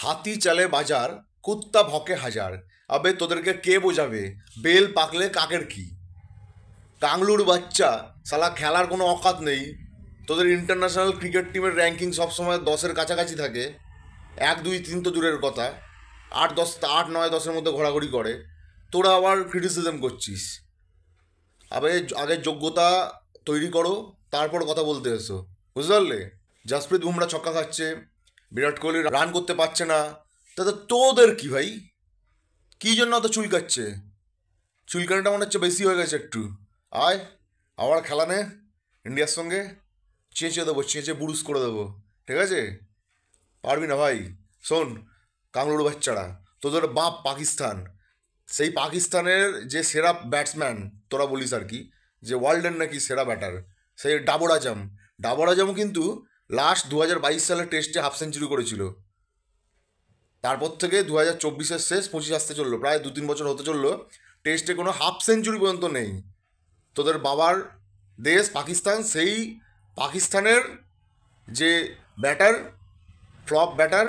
হাতি চলে বাজার, কুত্তা ভকে হাজার। আবে তোদেরকে কে বোঝাবে বেল পাকলে কাকের কি? কাংলুর বাচ্চা, শালা খেলার কোনো অকাত নেই। তোদের ইন্টারন্যাশনাল ক্রিকেট টিমের র্যাঙ্কিং সবসময় 10-এর কাছাকাছি থাকে। 1, 2, 3 তো দূরের কথা, 8, 10, 8, 9, 10-এর মধ্যে ঘোরাঘুরি করে। তোরা আবার ক্রিটিসিজম করছিস। আবে আগে যোগ্যতা তৈরি করো, তারপর কথা বলতে এসো, বুঝতে পারলে? জাসপ্রীত বুমরা ছক্কা খাচ্ছে, বিরাট কোহলি রান করতে পারছে না, তাতে তোদের কি ভাই? কি জন্য অত চুলকাচ্ছে? চুলকানিটা মনে হচ্ছে বেশি হয়ে গেছে একটু। আয়, আবার খেলা নে ইন্ডিয়ার সঙ্গে, চেঁচে দেবো, চেঁচে বুরুস করে দেবো, ঠিক আছে? পারবি না ভাই। শোন, কামড়ুর বাচ্চারা, তোদের বাপ পাকিস্তান, সেই পাকিস্তানের যে সেরা ব্যাটসম্যান তোরা বলিস আর কি, যে ওয়ার্ল্ডের নাকি সেরা ব্যাটার, সেই ডাবর আজম। ডাবর আজমও কিন্তু লাস্ট 2022 সালের টেস্টে হাফ সেঞ্চুরি করেছিল। তারপর থেকে 2024-এর শেষ, 25 আসতে চললো, প্রায় 2-3 বছর হতে চললো, টেস্টে কোনো হাফ সেঞ্চুরি পর্যন্ত নেই। তোদের বাবার দেশ পাকিস্তান, সেই পাকিস্তানের যে ব্যাটার, ফ্লপ ব্যাটার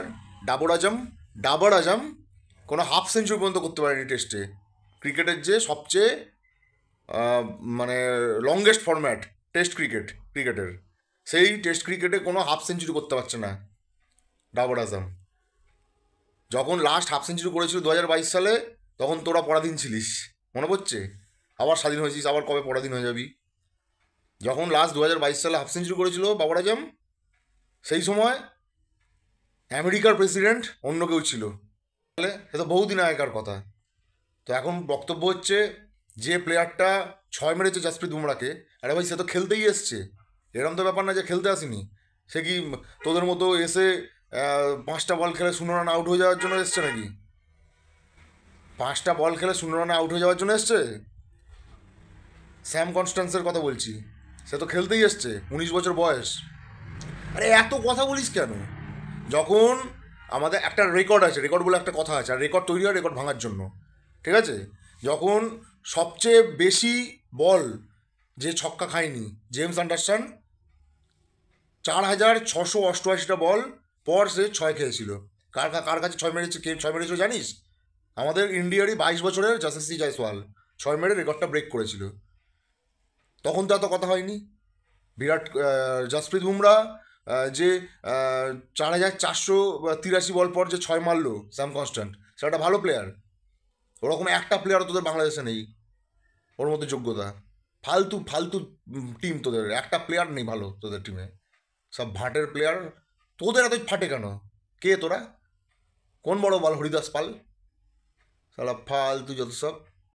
ডাবর আজম কোনো হাফ সেঞ্চুরি পর্যন্ত করতে পারেনি টেস্টে। ক্রিকেটের যে সবচেয়ে মানে লংগেস্ট ফরম্যাট টেস্ট ক্রিকেটের, সেই টেস্ট ক্রিকেটে কোনো হাফ সেঞ্চুরি করতে পারছে না ডাবর আজম। যখন লাস্ট হাফ সেঞ্চুরি করেছিল 2022 সালে, তখন তোরা পরাধীন ছিলিস, মনে পড়ছে? আবার স্বাধীন হয়েছিস, আবার কবে পরাধীন হয়ে যাবি? যখন লাস্ট 2022 সালে হাফ সেঞ্চুরি করেছিল বাবর আজম, সেই সময় আমেরিকার প্রেসিডেন্ট অন্য কেউ ছিল। তাহলে সে তো বহুদিন আগেকার কথা। তো এখন বক্তব্য হচ্ছে, যে প্লেয়ারটা 6 মেরেছে জাসপ্রীত বুমরাকে, আরে ভাই সে তো খেলতেই এসছে। এরকম তো ব্যাপার না যে খেলতে আসেনি। সে কি তোদের মতো এসে 5টা বল খেলে 0 রান আউট হয়ে যাওয়ার জন্য এসছে নাকি? 5টা বল খেলে 0 রানে আউট হয়ে যাওয়ার জন্য এসছে? স্যাম কনস্ট্যান্সের কথা বলছি, সে তো খেলতেই এসছে, 19 বছর বয়স। আরে এত কথা বলিস কেন? যখন আমাদের একটা রেকর্ড আছে, রেকর্ড বলে একটা কথা আছে, আর রেকর্ড তৈরি হয় রেকর্ড ভাঙার জন্য, ঠিক আছে? যখন সবচেয়ে বেশি বল যে ছক্কা খায়নি, জেমস অ্যান্ডারসন, 4,688টা বল পর সে 6 খেয়েছিল। কার কার কাছে 6 মেরেছে, কে 6 মেরেছিল জানিস? আমাদের ইন্ডিয়ারই 22 বছরের যশস্বী জয়সওয়াল 6 মেরে রেকর্ডটা ব্রেক করেছিল। তখন তো এত কথা হয়নি। জাসপ্রীত বুমরা যে 4,483 বল পর যে 6 মারলো স্যাম কনস্ট্যান্ট, সেটা একটা ভালো প্লেয়ার। ওরকম একটা প্লেয়ারও তোদের বাংলাদেশে নেই ওর মধ্যে যোগ্যতা। ফালতু ফালতু টিম তোদের, একটা প্লেয়ার নেই ভালো তোদের টিমে, সব ভাটের প্লেয়ার। তোদের এত ফাটে কেন? কে তোরা? কোন বড় বল হরিদাস পাল? সালা ফালতু যত সব।